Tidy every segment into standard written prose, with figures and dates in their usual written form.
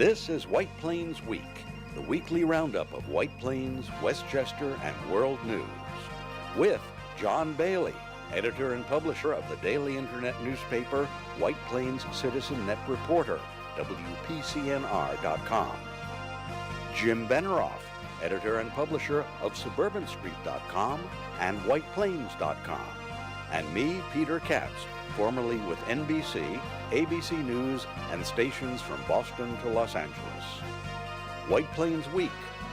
This is White Plains Week, the weekly roundup of White Plains, Westchester, and world news. With John Bailey, editor and publisher of the daily internet newspaper White Plains Citizen Net Reporter, WPCNR.com. Jim Benerofe, editor and publisher of SuburbanStreet.com and WhitePlains.com. And me, Peter Katz, formerly with NBC, ABC News, and stations from Boston to Los Angeles. White Plains Week,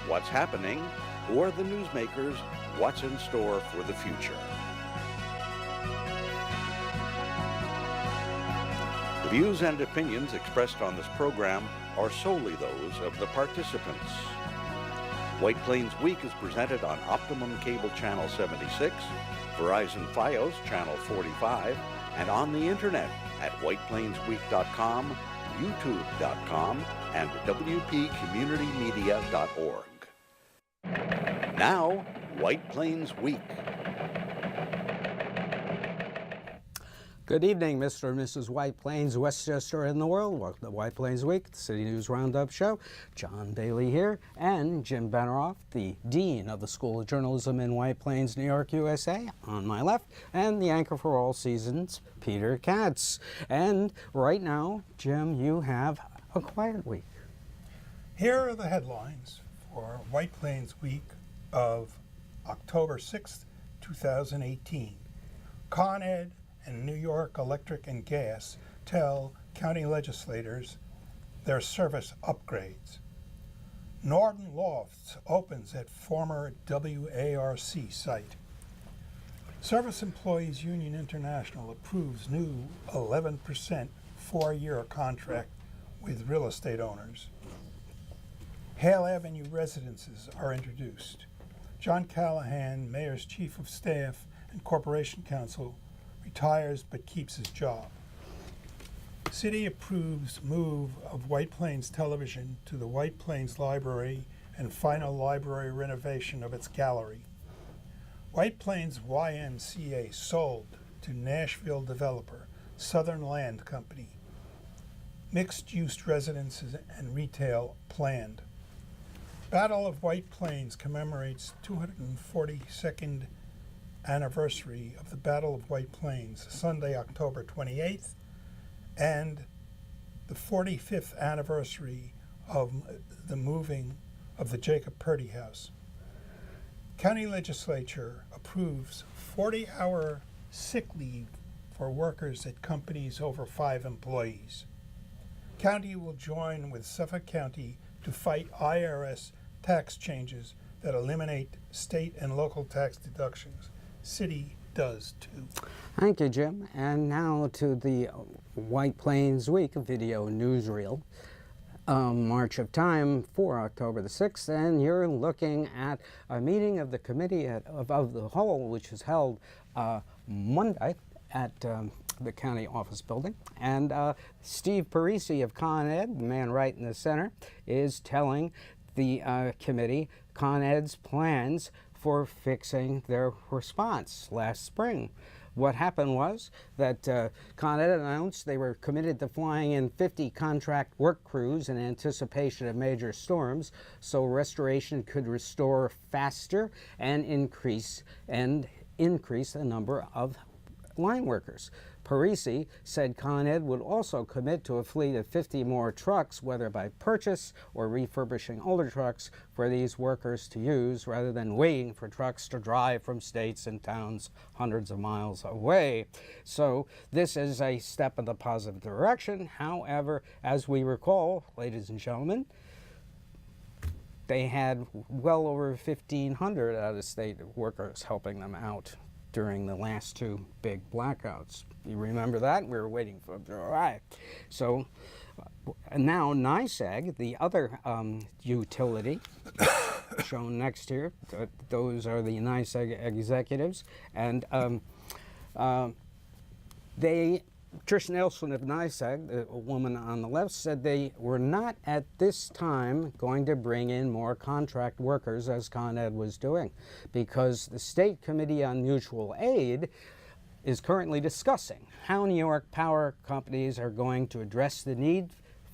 what's happening, who are the newsmakers, what's in store for the future. The views and opinions expressed on this program are solely those of the participants. White Plains Week is presented on Optimum Cable Channel 76, Verizon Fios Channel 45, and on the internet at whiteplainsweek.com, youtube.com, and wpcommunitymedia.org. Now, White Plains Week. Good evening, Mr. and Mrs. White Plains, Westchester, and the world. Welcome to White Plains Week, the City News Roundup Show. John Bailey here, and Jim Benerofe, the Dean of the School of Journalism in White Plains, New York, USA, on my left, and the anchor for all seasons, Peter Katz. And right now, Jim, you have a quiet week. Here are the headlines for White Plains Week of October 6th, 2018. Con Ed and New York Electric and Gas tell county legislators their service upgrades. Norton Lofts opens at former WARC site. Service Employees Union International approves new 11% 4-year contract with real estate owners. Hale Avenue residences are introduced. John Callahan, Mayor's Chief of Staff and Corporation Counsel, retires but keeps his job. City approves move of White Plains Television to the White Plains Library and final library renovation of its gallery. White Plains YMCA sold to Nashville developer Southern Land Company. Mixed-use residences and retail planned. Battle of White Plains commemorates 242nd anniversary of the Battle of White Plains, Sunday, October 28th, and the 45th anniversary of the moving of the Jacob Purdy House. County legislature approves 40-hour sick leave for workers at companies over 5 employees. County will join with Suffolk County to fight IRS tax changes that eliminate state and local tax deductions. City does too. Thank you, Jim. And now to the White Plains Week video newsreel. March of Time for October the 6th, and you're looking at a meeting of the Committee of the Whole, which is held Monday at the county office building. And Steve Parisi of Con Ed, the man right in the center, is telling the committee Con Ed's plans for fixing their response last spring. What happened was that Con Ed announced they were committed to flying in 50 contract work crews in anticipation of major storms, so restoration could restore faster and increase the number of line workers. Parisi said Con Ed would also commit to a fleet of 50 more trucks, whether by purchase or refurbishing older trucks for these workers to use, rather than waiting for trucks to drive from states and towns hundreds of miles away. So this is a step in the positive direction. However, as we recall, ladies and gentlemen, they had well over 1,500 out-of-state workers helping them out during the last 2 big blackouts. You remember that? We were waiting for them to arrive. So now NYSEG, the other utility shown next here, those are the NYSEG executives, and Trish Nelson of NYSEG, a woman on the left, said they were not at this time going to bring in more contract workers as Con Ed was doing, because the State Committee on Mutual Aid is currently discussing how New York power companies are going to address the need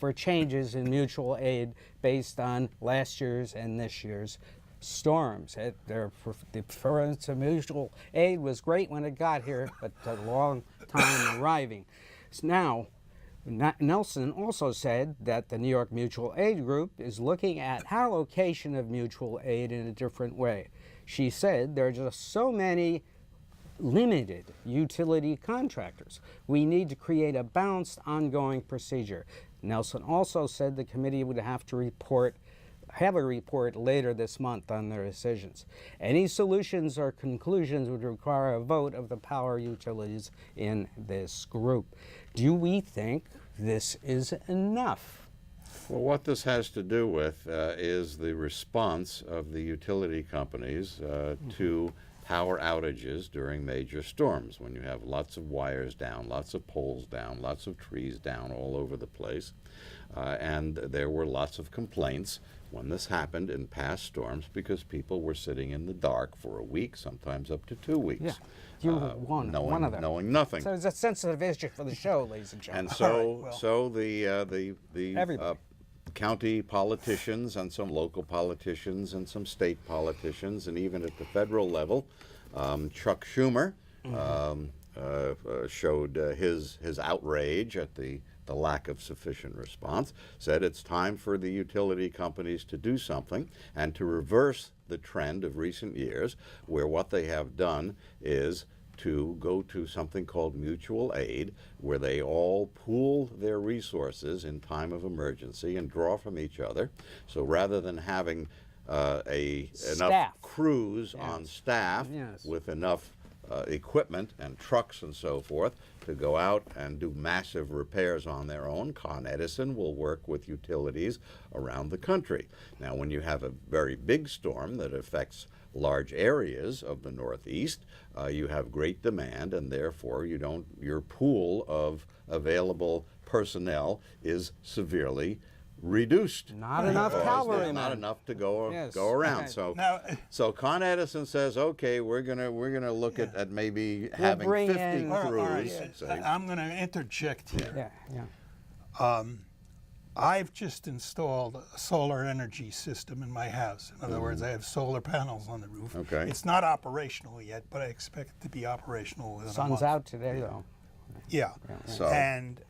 for changes in mutual aid based on last year's and this year's storms. The preference of mutual aid was great when it got here, but a long time arriving. Now, Nelson also said that the New York Mutual Aid Group is looking at allocation of mutual aid in a different way. She said there are just so many limited utility contractors. We need to create a balanced, ongoing procedure. Nelson also said the committee would have a report later this month on their decisions. Any solutions or conclusions would require a vote of the power utilities in this group. Do we think this is enough? Well, what this has to do with is the response of the utility companies to power outages during major storms, when you have lots of wires down, lots of poles down, lots of trees down all over the place. And there were lots of complaints when this happened in past storms because people were sitting in the dark for a week, sometimes up to 2 weeks. Yeah, you were one of them. Knowing nothing. So it's a sensitive issue for the show, ladies and gentlemen. And so, Right, well, so the county politicians and some local politicians and some state politicians and even at the federal level, Chuck Schumer showed his outrage at the lack of sufficient response, said it's time for the utility companies to do something and to reverse the trend of recent years where what they have done is to go to something called mutual aid, where they all pool their resources in time of emergency and draw from each other. So rather than having enough crews on staff with enough equipment and trucks and so forth to go out and do massive repairs on their own, Con Edison will work with utilities around the country. Now, when you have a very big storm that affects large areas of the Northeast, you have great demand, and therefore your pool of available personnel is severely reduced. Not enough cavalry. Not enough to go around. Okay. So Con Edison says, okay, we're gonna look at maybe having 50 crews. I'm going to interject here. Yeah. I've just installed a solar energy system in my house. In other words, I have solar panels on the roof. Okay. It's not operational yet, but I expect it to be operational within a month. Sun's out today, though. Yeah. So- And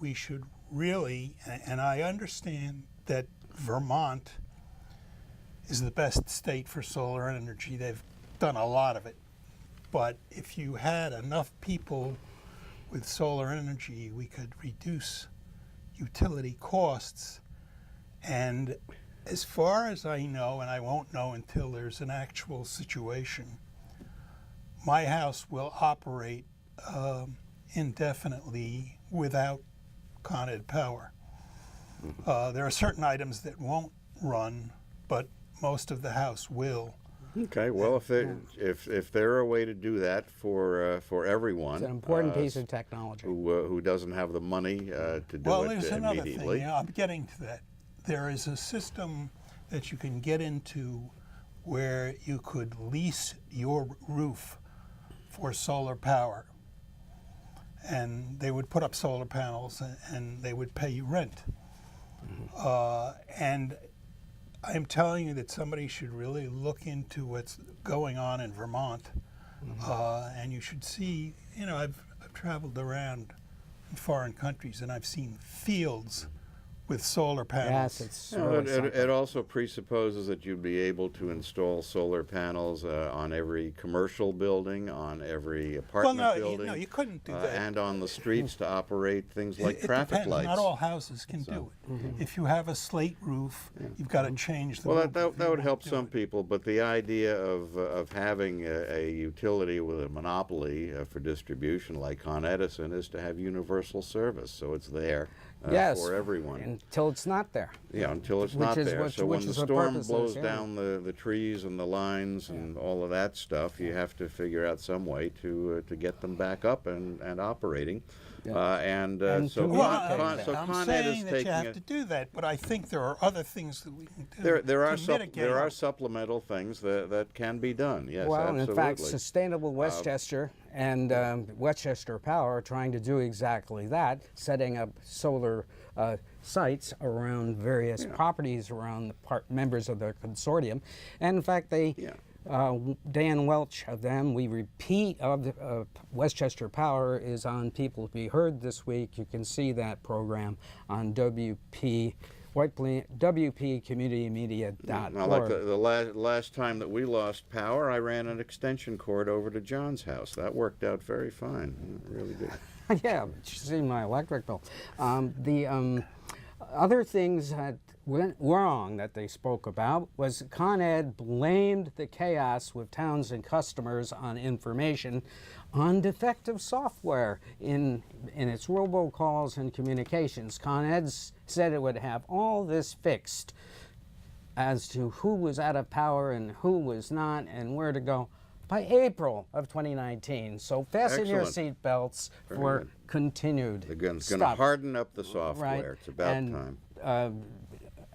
we should really, and I understand that Vermont is the best state for solar energy. They've done a lot of it. But if you had enough people with solar energy, we could reduce utility costs. And as far as I know, and I won't know until there's an actual situation, my house will operate indefinitely without Con Ed power. There are certain items that won't run, but most of the house will. Okay, well, if there are a way to do that for everyone, It's an important piece of technology. who doesn't have the money to do Well, it there's another immediately. thing. Yeah, I'm getting to that. There is a system that you can get into where you could lease your roof for solar power, and they would put up solar panels and they would pay you rent. And I'm telling you that somebody should really look into what's going on in Vermont, and you should see. You know, I've traveled around in foreign countries and I've seen fields with solar panels. Yes, it's No, really something. it also presupposes that you'd be able to install solar panels on every commercial building, on every apartment building. No, you couldn't do that. And on the streets to operate things like It traffic depends. lights. Not all houses can do it. If you have a slate roof, you've got to change the Well, roof. that if you would want help to do some it. people, but the idea of having a utility with a monopoly for distribution like Con Edison is to have universal service, so it's there Yes, for everyone. until it's not there. Yeah, until it's Which not is there. what- So which when the is what storm purpose blows is, yeah. down the trees and the lines and all of that stuff, you have to figure out some way to get them back up and operating. And So to Con mitigate so I'm Con Ed is saying that taking you have it. to do that, but I think there are other things that we can do There are to mitigate there are it. supplemental things that can be done. Yes, Well, absolutely. in fact, Sustainable Westchester and Westchester Power are trying to do exactly that, setting up solar sites around various properties around the members of their consortium. And in fact, they, Dan Welch of them, we repeat, of Westchester Power is on People to Be Heard this week. You can see that program on WPCommunitymedia.org. Now, like the last time that we lost power, I ran an extension cord over to John's house. That worked out very fine. It really did. Yeah, but you see my electric bill. The other things that went wrong that they spoke about was Con Ed blamed the chaos with towns and customers on information on defective software in its robocalls and communications. Con Ed said it would have all this fixed as to who was out of power and who was not and where to go by April of 2019. So fasten your seatbelts for continued They're going to harden up the software. Right. It's about time.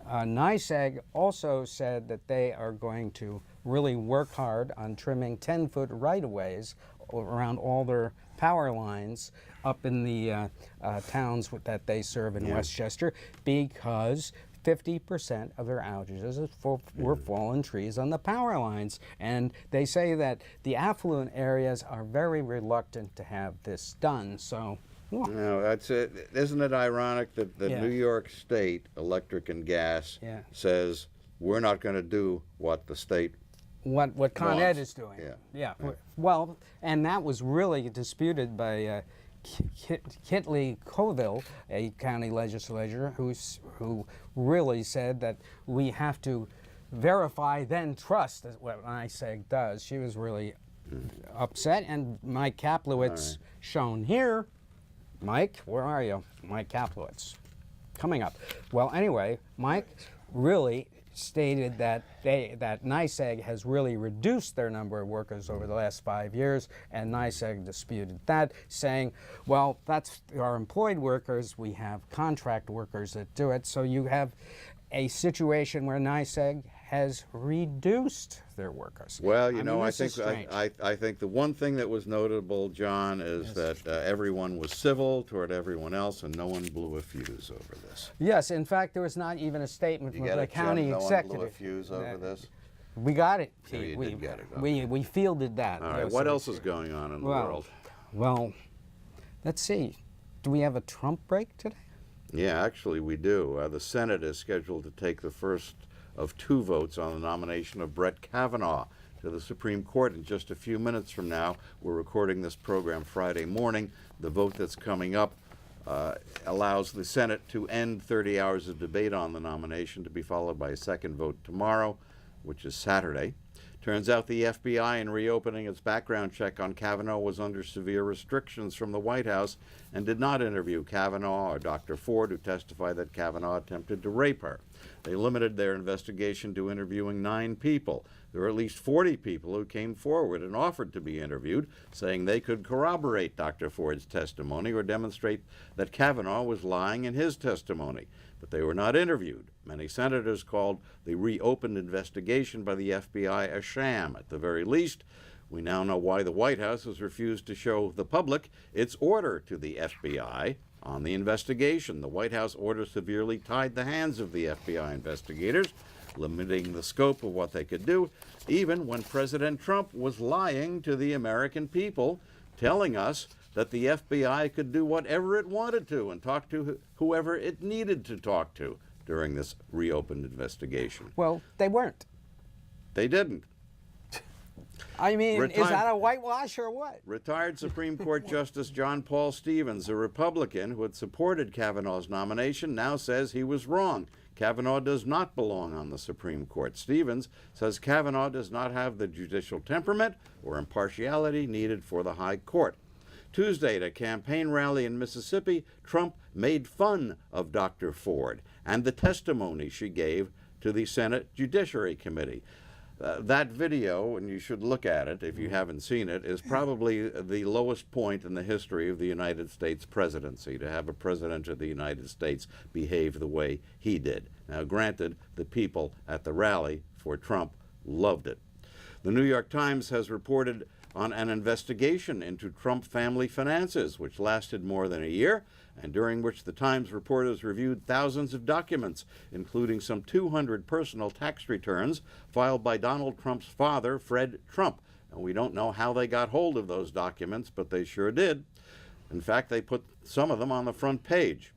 NYSEG also said that they are going to really work hard on trimming 10-foot right-of-ways around all their power lines up in the towns that they serve in Westchester, because 50% of their outages were fallen trees on the power lines. And they say that the affluent areas are very reluctant to have this done. So, no, that's it. Isn't it ironic that the New York State Electric and Gas says we're not going to do what the state what Con Ed is doing? Yeah. Well, and that was really disputed by Kitley Coville, a county legislator, who really said that we have to verify, then trust, is what NYSEG does. She was really upset, and Mike Kaplowitz, shown here. Mike, where are you? Mike Kaplowitz, coming up. Well, anyway, Mike really stated that that NYSEG has really reduced their number of workers over the last 5 years, and NYSEG disputed that, saying, well, that's our employed workers, we have contract workers that do it, so you have a situation where NYSEG has reduced their workers. Well, you know, I think the one thing that was notable, John, is that everyone was civil toward everyone else, and no one blew a fuse over this. Yes, in fact, there was not even a statement from the county executive. No one blew a fuse over this? We got it, Yeah, Pete. you did get it. We fielded that. All right, what else is going on in the world? Well, let's see. Do we have a Trump break today? Yeah, actually we do. The Senate is scheduled to take the first of 2 votes on the nomination of Brett Kavanaugh to the Supreme Court in just a few minutes from now. We're recording this program Friday morning. The vote that's coming up allows the Senate to end 30 hours of debate on the nomination, to be followed by a second vote tomorrow, which is Saturday. Turns out the FBI, in reopening its background check on Kavanaugh, was under severe restrictions from the White House and did not interview Kavanaugh or Dr. Ford, who testified that Kavanaugh attempted to rape her. They limited their investigation to interviewing 9 people. There were at least 40 people who came forward and offered to be interviewed, saying they could corroborate Dr. Ford's testimony or demonstrate that Kavanaugh was lying in his testimony. But they were not interviewed. Many senators called the reopened investigation by the FBI a sham. At the very least, we now know why the White House has refused to show the public its order to the FBI on the investigation. The White House order severely tied the hands of the FBI investigators, limiting the scope of what they could do, even when President Trump was lying to the American people, telling us that the FBI could do whatever it wanted to and talk to whoever it needed to talk to during this reopened investigation. Well, they weren't. They didn't. I mean, is that a whitewash or what? Retired Supreme Court Justice John Paul Stevens, a Republican who had supported Kavanaugh's nomination, now says he was wrong. Kavanaugh does not belong on the Supreme Court. Stevens says Kavanaugh does not have the judicial temperament or impartiality needed for the High Court. Tuesday, at a campaign rally in Mississippi, Trump made fun of Dr. Ford and the testimony she gave to the Senate Judiciary Committee. That video, and you should look at it if you haven't seen it, is probably the lowest point in the history of the United States presidency, to have a president of the United States behave the way he did. Now, granted, the people at the rally for Trump loved it. The New York Times has reported on an investigation into Trump family finances, which lasted more than a year and during which the Times reporters reviewed thousands of documents, including some 200 personal tax returns filed by Donald Trump's father, Fred Trump. And we don't know how they got hold of those documents, but they sure did. In fact, they put some of them on the front page.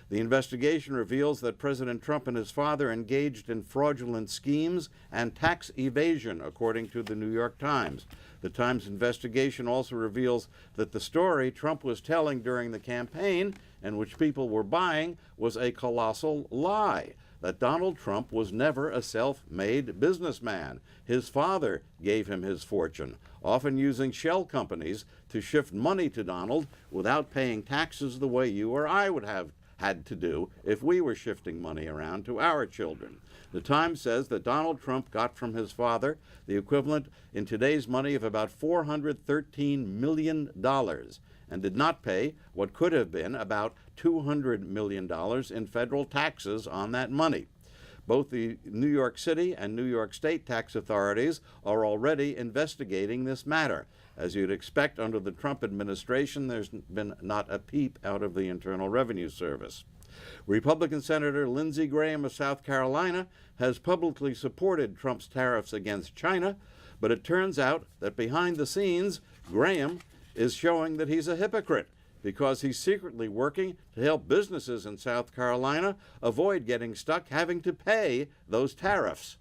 The investigation reveals that President Trump and his father engaged in fraudulent schemes and tax evasion, according to the New York Times. The Times investigation also reveals that the story Trump was telling during the campaign, and which people were buying, was a colossal lie. That Donald Trump was never a self-made businessman. His father gave him his fortune, often using shell companies to shift money to Donald without paying taxes the way you or I would have had to do if we were shifting money around to our children. The Times says that Donald Trump got from his father the equivalent in today's money of about $413 million and did not pay what could have been about $200 million in federal taxes on that money. Both the New York City and New York State tax authorities are already investigating this matter. As you'd expect under the Trump administration, there's been not a peep out of the Internal Revenue Service. Republican Senator Lindsey Graham of South Carolina has publicly supported Trump's tariffs against China, but it turns out that behind the scenes, Graham is showing that he's a hypocrite because he's secretly working to help businesses in South Carolina avoid getting stuck having to pay those tariffs.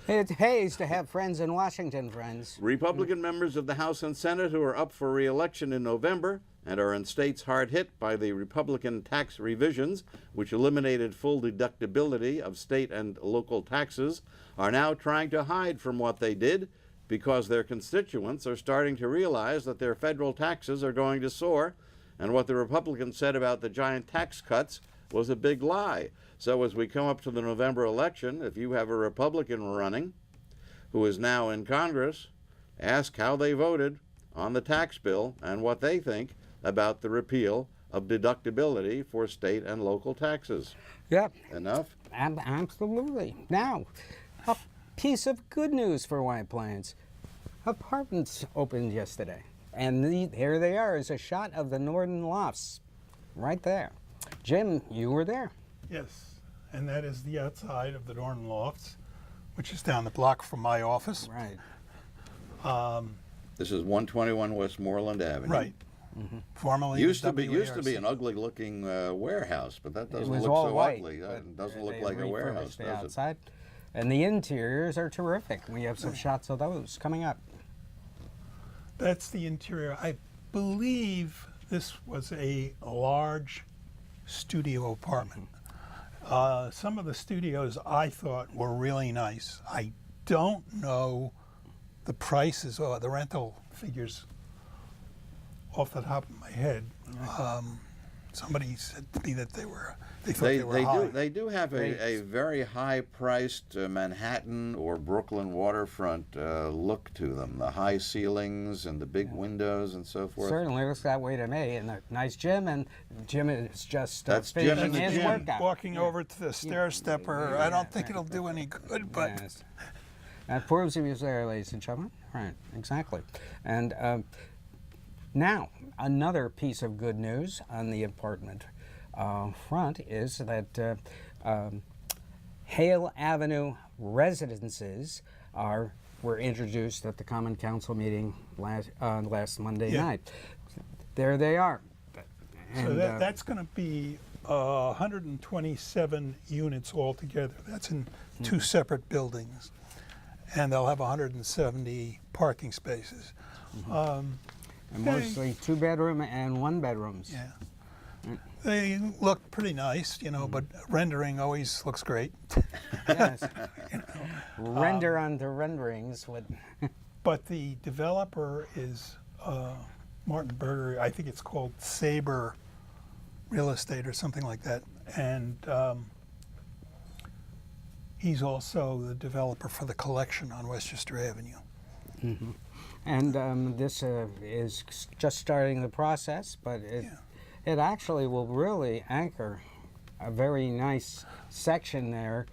It pays to have friends in Washington, friends. Republican members of the House and Senate who are up for re-election in November and are in states hard hit by the Republican tax revisions, which eliminated full deductibility of state and local taxes, are now trying to hide from what they did because their constituents are starting to realize that their federal taxes are going to soar, and what the Republicans said about the giant tax cuts was a big lie. So as we come up to the November election, if you have a Republican running who is now in Congress, ask how they voted on the tax bill and what they think about the repeal of deductibility for state and local taxes. Yep. Enough? Absolutely. Now, a piece of good news for White Plains. Apartments opened yesterday, and here they are is a shot of the Northern Lofts right there. Jim, you were there. Yes, and that is the outside of the Norton Lofts, which is down the block from my office. Right. This is 121 Westmoreland Avenue. Right. Mm-hmm. Formerly Used to WARC. be an ugly-looking warehouse, but that doesn't It was look all so white, ugly. but That doesn't look they like a warehouse, refurbished the does it? outside. And the interiors are terrific. We have some shots of those coming up. That's the interior. I believe this was a large studio apartment. Some of the studios I thought were really nice. I don't know the prices or the rental figures off the top of my head. Somebody said to me that they thought they were high. They do have a very high-priced Manhattan or Brooklyn waterfront look to them. The high ceilings and the big windows and so forth. Certainly looks that way to me. And a nice gym, and Jim is just That's Jim in finishing the his gym. workout. Walking over to the stair stepper, I don't think it'll do any good, but Yes. That proves he was there, ladies and gentlemen. Right, exactly. And now, another piece of good news on the apartment front is that Hale Avenue residences were introduced at the Common Council meeting last Monday night. There they are. so that's going to be 127 units altogether. That's in two separate buildings, and they'll have 170 parking spaces. And mostly two-bedroom and one-bedrooms. Yeah. They look pretty nice, but rendering always looks great. Yes. Render on the renderings would. But the developer is Martin Berger. I think it's called Sabre Real Estate or something like that. And he's also the developer for the collection on Westchester Avenue. Mm-hmm. And this is just starting the process, but it actually will really anchor a very nice section there,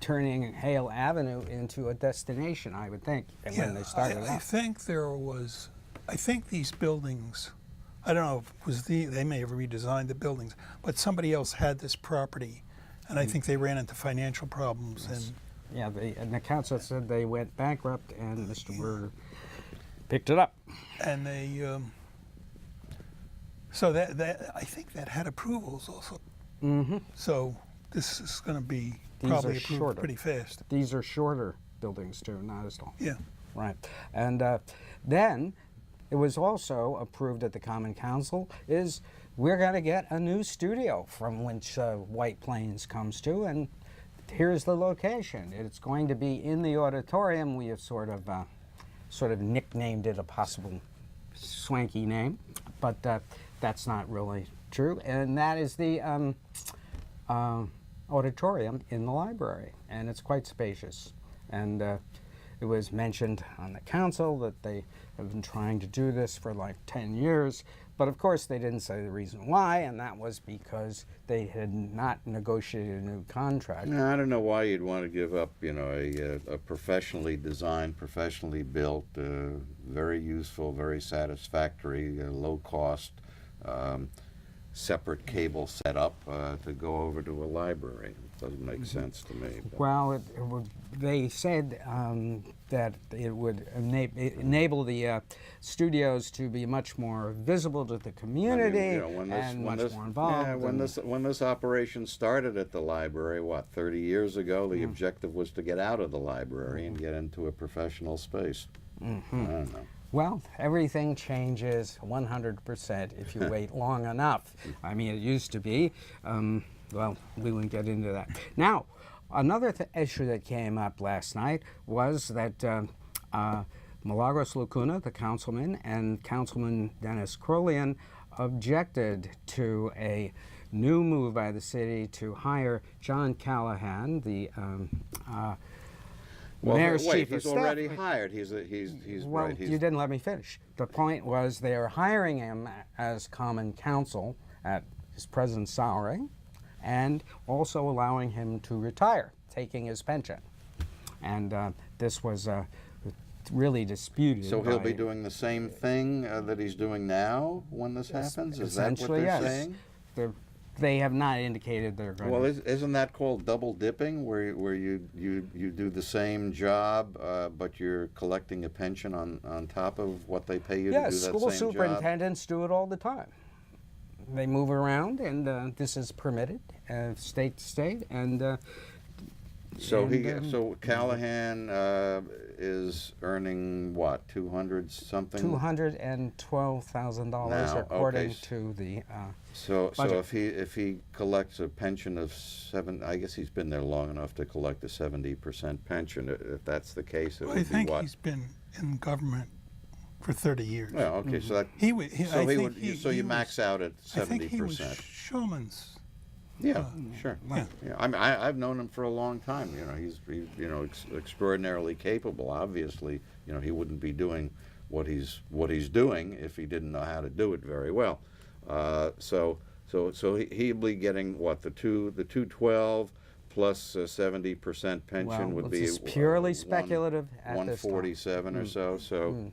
turning Hale Avenue into a destination, I would think, when they started I out. think these buildings I don't know if it was they may have redesigned the buildings, but somebody else had this property, and I think they ran into financial problems. And Yeah, and the council said they went bankrupt, and Mr. Berger picked it up. and they so that I think that had approvals also. Mm-hmm. So this is going to be These probably are approved shorter. pretty fast. These are shorter buildings too, not as tall. Yeah. Right. And then it was also approved at the Common Council is we're going to get a new studio from which White Plains comes to, and here's the location. It's going to be in the auditorium. We have sort of nicknamed it a possible swanky name, but that's not really true. And that is the auditorium in the library, and it's quite spacious. And it was mentioned on the council that they have been trying to do this for like 10 years, but of course they didn't say the reason why, and that was because they had not negotiated a new contract. No, I don't know why you'd want to give up, a professionally designed, professionally built, very useful, very satisfactory, low cost, separate cable setup to go over to a library. It doesn't make sense to me. But. Well, they said that it would enable the studios to be much more visible to the community and much more involved. Yeah, when this operation started at the library, 30 years ago, the objective was to get out of the library and get into a professional space. I don't know. Well, everything changes 100% if you wait long enough. I mean, it used to be. Well, we won't get into that. Now, another issue that came up last night was that Milagros Lacuna, the councilman, and Councilman Dennis Crolian objected to a new move by the city to hire John Callahan, the mayor's chief of he's staff. already hired. Well, right. you didn't let me finish. The point was they are hiring him as common counsel at his present salary and also allowing him to retire, taking his pension. And this was really disputed. So he'll be doing the same thing that he's doing now when this happens? Is that what they're yes. saying? They have not indicated they're going Well, to. isn't that called double dipping, where you do the same job, but you're collecting a pension on top of what they pay you to do that Yes, same school job? superintendents do it all the time. They move around, and this is permitted, state to state, and. So Callahan is earning what, 200 something? $212,000 according to the So budget. if he collects a pension of I guess he's been there long enough to collect a 70% pension. If that's the case, it Well, would I think be what? he's been in government for 30 years. Well, okay, so that So you max out at 70%. I think he was Shulman's. Yeah, sure. Yeah. Yeah. I mean, I've known him for a long time. He's extraordinarily capable. Obviously, he wouldn't be doing what he's doing if he didn't know how to do it very well. So he'll be getting what, the 212 plus 70% pension would be this is purely speculative at this time. 147 or so. So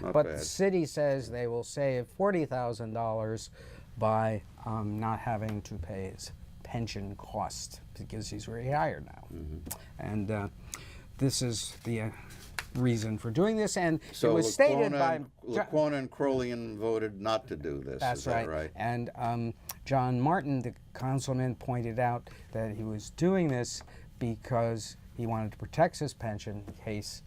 not But bad. the city says they will save $40,000 by not having to pay his pension cost because he's retired now. And this is the reason for doing this. And So it was stated by Lacuna and Crolian voted not to do this. That's is that right. And John Martin, the councilman, pointed out that he was doing this because he wanted to protect his pension in case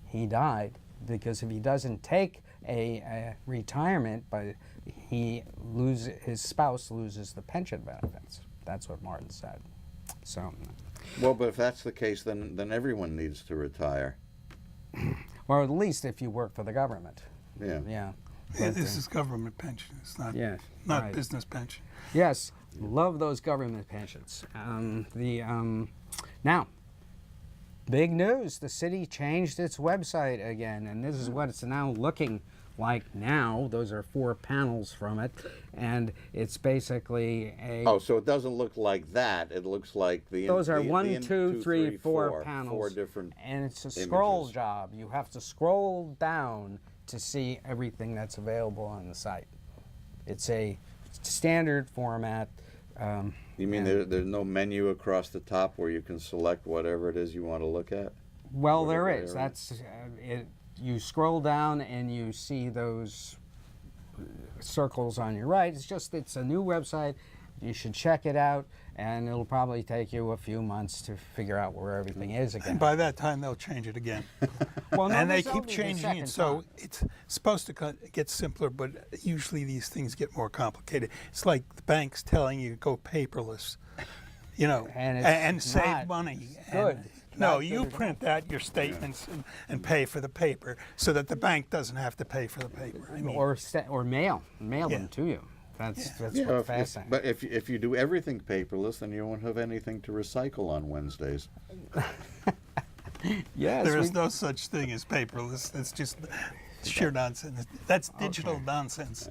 he died. Because if he doesn't take a retirement, but his spouse loses the pension benefits. That's what Martin said. So. Well, but if that's the case, then everyone needs to retire. Well, at least if you work for the government. Yeah. Yeah. Yeah, this is government pension. It's not not right. business pension. Yes, love those government pensions. Now, big news, the city changed its website again, and this is what it's now looking like now. Those are 4 panels from it, and it's basically a... Oh, so it doesn't look like that. It looks like Those are 1, 2, 3, 4 panels. 4 different and it's a scroll images. job. You have to scroll down to see everything that's available on the site. It's a standard format. You mean there's no menu across the top where you can select whatever it is you want to look at? Well, there Whatever is. area? That's it. You scroll down and you see those circles on your right. It's a new website. You should check it out, and it'll probably take you a few months to figure out where everything is again. And by that time, they'll change it again. Well, no, And they this will keep be the changing second it, so time. it's supposed to get simpler, but usually these things get more complicated. It's like the banks telling you to go paperless, And it's and save not money. good. And, It's no, not you good at print out your statements and pay for the paper so that the bank doesn't have to pay for the paper. I mean, or mail Yeah. them to you. That's Yeah, what's fascinating. but if you do everything paperless, then you won't have anything to recycle on Wednesdays. Yes, there is no such thing as paperless. That's just sheer nonsense. That's digital nonsense.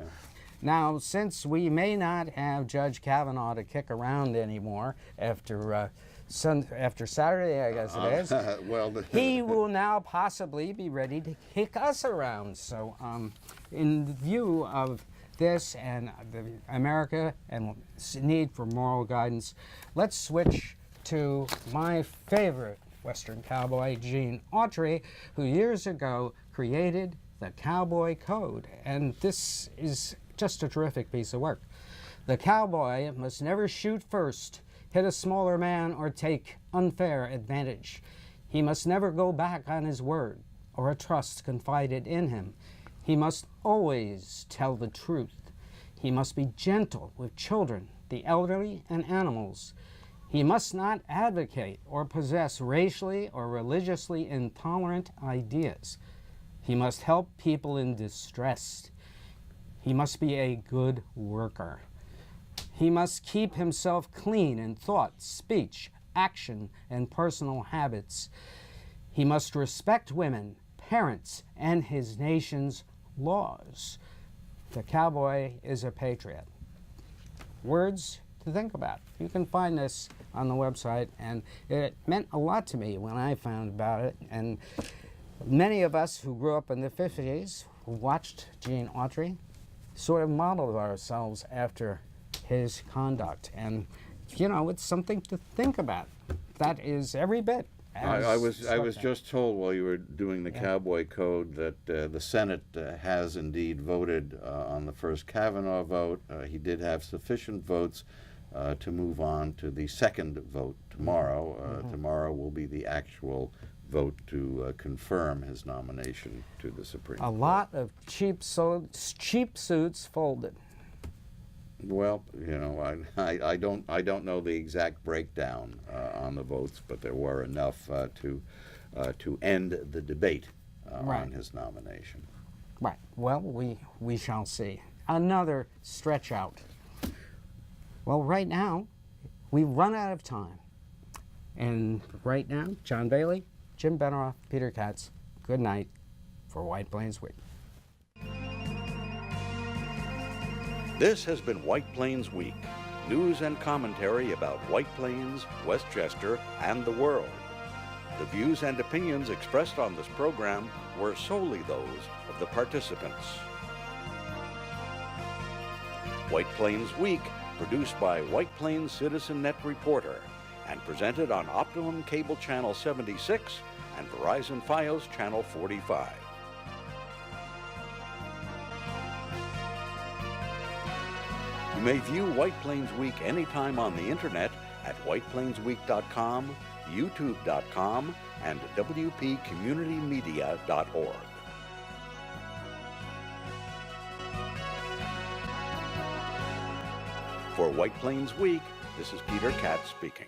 Now, since we may not have Judge Kavanaugh to kick around anymore after Saturday, I guess it is, Well, he will now possibly be ready to kick us around. So, in view of this and America and need for moral guidance, let's switch to my favorite Western cowboy, Gene Autry, who years ago created the Cowboy Code. And this is just a terrific piece of work. The cowboy must never shoot first, hit a smaller man, or take unfair advantage. He must never go back on his word or a trust confided in him. He must always tell the truth. He must be gentle with children, the elderly, and animals. He must not advocate or possess racially or religiously intolerant ideas. He must help people in distress. He must be a good worker. He must keep himself clean in thought, speech, action, and personal habits. He must respect women, parents, and his nation's laws. The cowboy is a patriot. Words to think about. You can find this on the website, and it meant a lot to me when I found about it. And many of us who grew up in the 50s, who watched Gene Autry, sort of modeled ourselves after his conduct. And, it's something to think about. That is every bit. I was just told while you were doing the Cowboy Code that the Senate has indeed voted on the first Kavanaugh vote. He did have sufficient votes to move on to the second vote tomorrow. Tomorrow will be the actual vote to confirm his nomination to the Supreme Court. A lot of cheap suits folded. Well, I don't know the exact breakdown on the votes, but there were enough to end the debate on his nomination. Right. Well, we shall see. Another stretch out. Well, right now, we've run out of time. And right now, John Bailey, Jim Benerofe, Peter Katz, good night for White Plains Week. This has been White Plains Week, news and commentary about White Plains, Westchester, and the world. The views and opinions expressed on this program were solely those of the participants. White Plains Week, produced by White Plains Citizen Net Reporter, and presented on Optimum Cable Channel 76 and Verizon Fios Channel 45. You may view White Plains Week anytime on the internet at whiteplainsweek.com, youtube.com, and wpcommunitymedia.org. For White Plains Week, this is Peter Katz speaking.